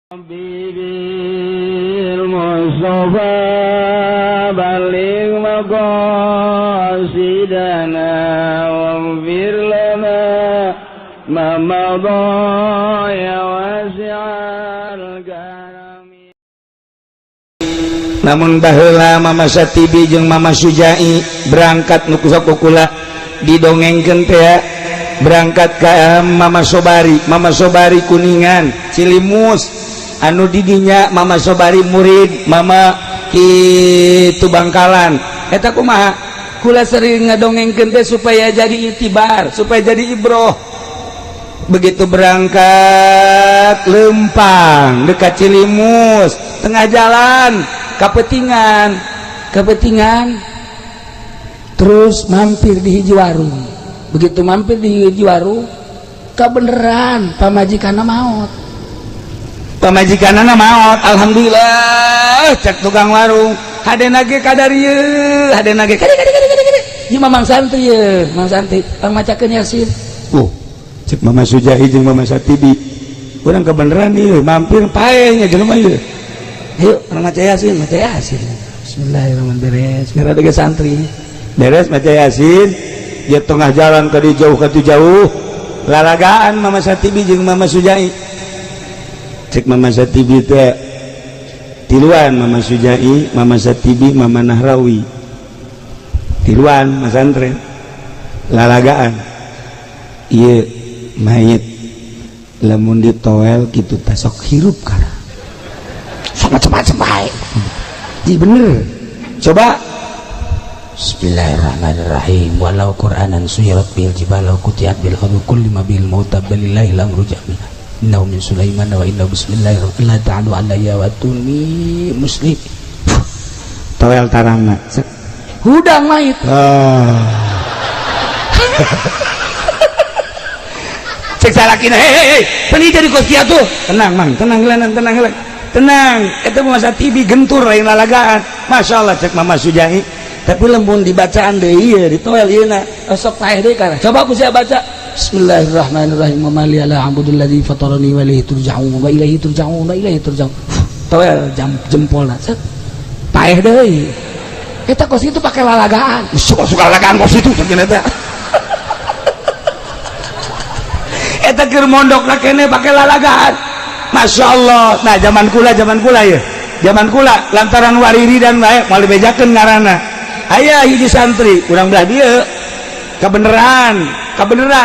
Bibil Mustafa balik maqasidana waghfir lana ma madha ya wasi'al karami. Namun baheula Mama Satibi jeung Mama Sujai berangkat nu kusakukula didongengkeun teh berangkat ka Mama Sobari Kuningan Cilimus anu didinya Mama Sobari murid Mama kitu Bangkalan eta kumaha kula sering ngadongengkeun teh supaya jadi itibar supaya jadi ibroh. Begitu berangkat lempang dekat Cilimus tengah jalan kapetingan terus mampir di hiji warung. Begitu mampir di hiji warung kabeneran pamajikanna maot. Alhamdulillah cek tukang warung hadena ge kadarieu hadena ge kade ieu mamang santri ye mang santri pamacakeun Yasin cek Mama Sujai jeung Mama Satibi urang kebeneran ieu mampir pae nya jelema ieu yuk urang maca Yasin bismillahirrahmanirrahim ngarada ge santri beres maca Yasin dia tengah jalan ke jauh lalagaan Mama Satibi jeung Mama Sujai cek Mama Satibi teh tiluan Mama Sujai, Mama Satibi, Mama Nahrawi tiluan Mas Antren lalagaan iya mayit lamun ditowel gitu tasok hirup karena sok macam-macam baik iya bener coba Bismillahirrahmanirrahim walau Qur'anan suyirat bil jibalau kutiat bil hadukul lima bil mautab balillahi lamru jamilah innahu min Sulaiman wa innahu bismillahirrahmanirrahim la ta'alu alayya wa tuni muslim towel tarangna hudang mait cek salakina hei peni jadi koskia tuh tenang itu Mama Satibi gentur lain lalagaan Masya Allah cek Mama Sujai tapi lembun dibacaan deh iya di towel iya sok paeh deh karena coba aku siap baca Bismillahirrahmanirrahim wa mali ala abudilladzi fatarani wa ilaihi turja'un wa ilaihi turja'un towel jempolna set paeh deui eta kos itu pakai lalagaan suka lalagaan kos itu ternyata eta keur mondokna kene pakai lalagaan Masya Allah. Nah zaman kula ya zaman kula lantaran wariri dan bae moal dibejakeun ngaranna aya hiji santri urang belah dieu kebeneran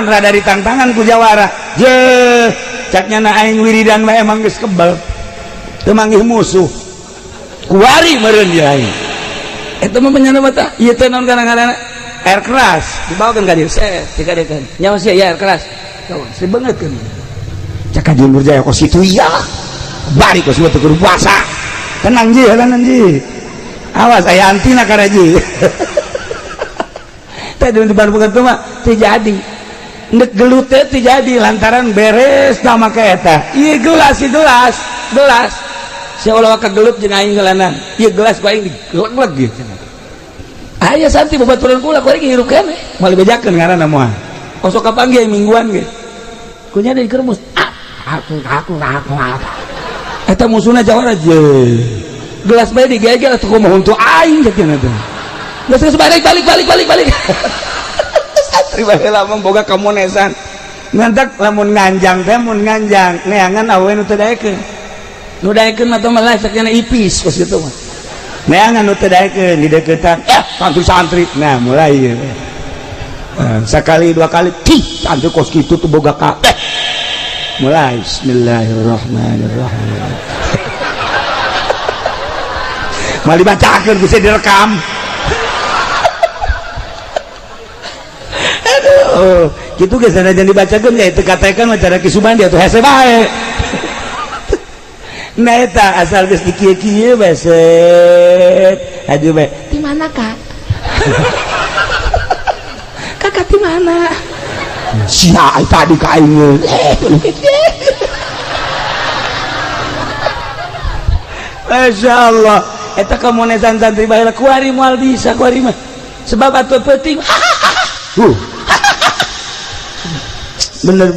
rada ditangtangan ku jawara je caknya na aing wiridan mah emang geus kebal teu manggih musuh kuari meureun dia aing eta mah menyana mata ieu teh naon kadang-kadang air keras dibawakeun ka dieu set dikadekeun nyawa sia air keras si beungeutkeun cak ka Jumur Jaya kos itu iya bari kos teu kudu puasa tenang ji halanan ji awas aya antina karaji tadi di Bandung itu mah terjadi ndek gelut teh terjadi lantaran beres sama kayak eta iya gelas si Allah ka gelut jeung aing ngelanan iya gelas ku aing digeleg-leg gitu aya santi babaturan kula ku aing hirup keneh moal bejakeun ngaranna moal kosok kapanggih mingguan ge kunya di kermus aku eta musuhna jawara je gelas bae digegel atuh kumaha untuk aing jeung eta geus balik santri bae lamun boga kamonesan ngantak lamun nganjang teh mun nganjang neangan awewe nu teu daekeun mah teh malah sakjana ipis kos kitu mah neangan nu teu daekeun di deukeutan santri nah mulai ieu sakali dua kali santri kos kitu tuh boga ka mulai bismillahirrahmanirrahim mal dibacakeun bisa direkam aduh gitu guys sanajan dibacakeun ya teu katekan cara kisubandi atuh hese bae nah eta asal geus dikieu-kieu beset aduh bae di mana Kak kakak di mana sia tadi ka aing Masya Allah eta kamonesan santri baheula kuari moal bisa kuari mah sebab atuh penting bener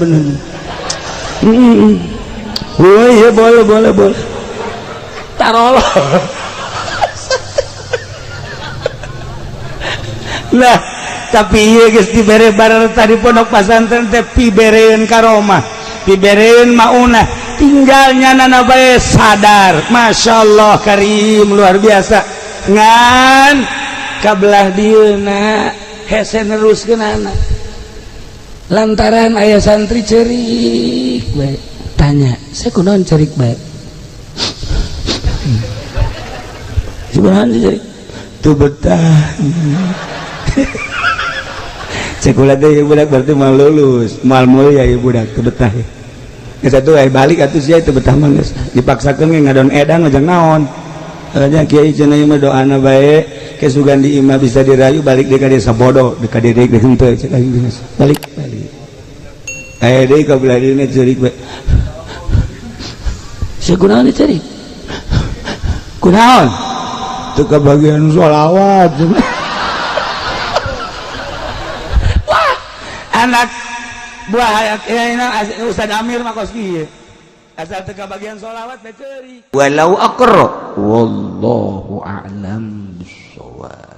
Oh iya boleh tarolo. Nah tapi iya geus dibere bareng tadi pondok pesantren teh pibereun karomah pibereun maunah tinggalnya nana bae sadar. Masya Allah karim luar biasa ngan kabelah dieuna hese neruskeun anak lantaran ayah santri cerik bae tanya saya kunaon cerik bae sebenarnya cerik tuh betah sekolah teh budak berarti mau lulus mal mulia ya budak teu betah ya satu balik atuh sia teu betah mah geus dipaksakeun ge ngadon edan ojang naon nya kiai cenah ieu mah doana bae ke Sugandi imah bisa dirayu balik deui ka desa bodoh deui ka deui henteu cek balik deui ka belah dieu ceurik bae sakunaon ceurik kunaon teu kabagian sholawat wah anak buah Ustaz Amir mah kos kieu asal teu kabagian sholawat teh ceurik walau aqra wallahu a'lam bissawab.